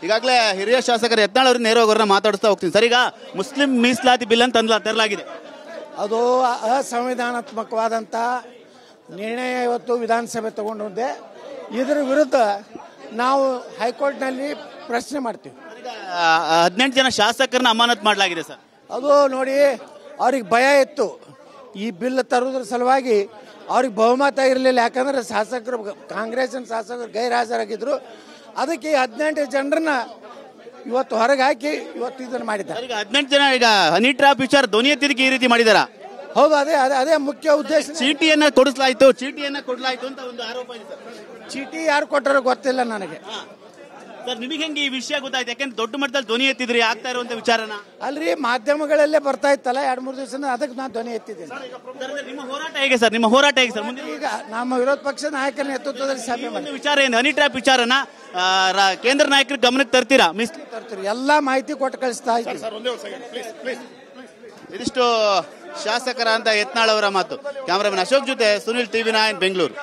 ಈಗಾಗಲೇ ಹಿರಿಯ ಶಾಸಕರು ಯತ್ನಾಳ್ ಅವರು ನೇರವಾಗಿ ಅವ್ರನ್ನ ಮಾತಾಡಿಸ್ತಾ ಹೋಗ್ತೀನಿ ಸರ್. ಈಗ ಮುಸ್ಲಿಂ ಮೀಸಲಾತಿ ಬಿಲ್ ಅಂತ ತರಲಾಗಿದೆ, ಅದು ಅಸಂವಿಧಾನಾತ್ಮಕವಾದಂಥ ನಿರ್ಣಯ ಇವತ್ತು ವಿಧಾನಸಭೆ ತಗೊಂಡಿದೆ. ಇದರ ವಿರುದ್ಧ ನಾವು ಹೈಕೋರ್ಟ್ನಲ್ಲಿ ಪ್ರಶ್ನೆ ಮಾಡ್ತೀವಿ. 18 ಜನ ಶಾಸಕರನ್ನ ಅಮಾನತ್ ಮಾಡಲಾಗಿದೆ ಸರ್. ಅದು ನೋಡಿ, ಅವ್ರಿಗೆ ಭಯ ಇತ್ತು ಈ ಬಿಲ್ ತರುವುದ್ರ ಸಲುವಾಗಿ. ಅವ್ರಿಗೆ ಬಹುಮತ ಇರಲಿಲ್ಲ, ಯಾಕಂದ್ರೆ ಶಾಸಕರು ಕಾಂಗ್ರೆಸ್ಸಿನ ಶಾಸಕರು ಗೈರ್ಹಾಜರಾಗಿದ್ರು. ಅದಕ್ಕೆ 18 ಜನರನ್ನ ಇವತ್ತು ಹೊರಗೆ ಹಾಕಿ ಇವತ್ತು ಇದನ್ನು ಮಾಡಿದ್ದಾರೆ. ಈಗ 18 ಜನ ಈಗ ಹನಿ ಟ್ರಾಪ್ ವಿಚಾರ ಧ್ವನಿ ಎತ್ತಿದಕ್ಕೆ ಈ ರೀತಿ ಮಾಡಿದಾರ. ಹೌದು, ಅದೇ ಮುಖ್ಯ ಉದ್ದೇಶ. ಚೀಟಿಯನ್ನ ಕೊಡಲಾಯ್ತು ಅಂತ ಒಂದು ಆರೋಪ ಇದೆ ಸರ್. ಚೀಟಿ ಯಾರು ಕೊಟ್ಟರೋ ಗೊತ್ತಿಲ್ಲ ನನಗೆ ಸರ್. ನಿಮಗೆ ಹೆಂಗೆ ಈ ವಿಷಯ ಗೊತ್ತಾಯ್ತು? ಯಾಕಂದ್ರೆ ದೊಡ್ಡ ಮಟ್ಟದಲ್ಲಿ ಧ್ವನಿ ಎತ್ತಿದ್ರಿ ಆಗ್ತಾ ಇರುವಂತ ವಿಚಾರನ. ಅಲ್ರಿ, ಮಾಧ್ಯಮಗಳಲ್ಲೇ ಬರ್ತಾ ಇತ್ತಲ್ಲ 2-3 ದಿವಸ, ಅದಕ್ಕೆ ನಾನು ಧ್ವನಿ ಎತ್ತಿದ್ದೇನೆ. ನಿಮ್ಮ ಹೋರಾಟ ಹೇಗೆ ಸರ್? ನಿಮ್ಮ ಹೋರಾಟ ಹೇಗೆ ಸರ್? ಈಗ ನಮ್ಮ ವಿರೋಧ ಪಕ್ಷ ನಾಯಕರ ನೇತೃತ್ವದಲ್ಲಿ ಸಭೆ ಮಾಡಿ ವಿಚಾರ ಏನು ಹನಿ ಟ್ರಾಪ್ ವಿಚಾರನ ಕೇಂದ್ರ ನಾಯಕರ ಗಮನಕ್ಕೆ ತರ್ತೀರಾ? ತರ್ತೀರಿ, ಎಲ್ಲಾ ಮಾಹಿತಿ ಕೊಟ್ಟು ಕಳಿಸ್ತಾ ಇದ್ದೀವಿ. ಇದಿಷ್ಟು ಶಾಸಕರ ಅಂತ ಯತ್ನಾಳ್ ಅವರ ಮಾತು. ಕ್ಯಾಮರಾಮನ್ ಅಶೋಕ್ ಜೊತೆ ಸುನಿಲ್, TV9 ಬೆಂಗಳೂರು.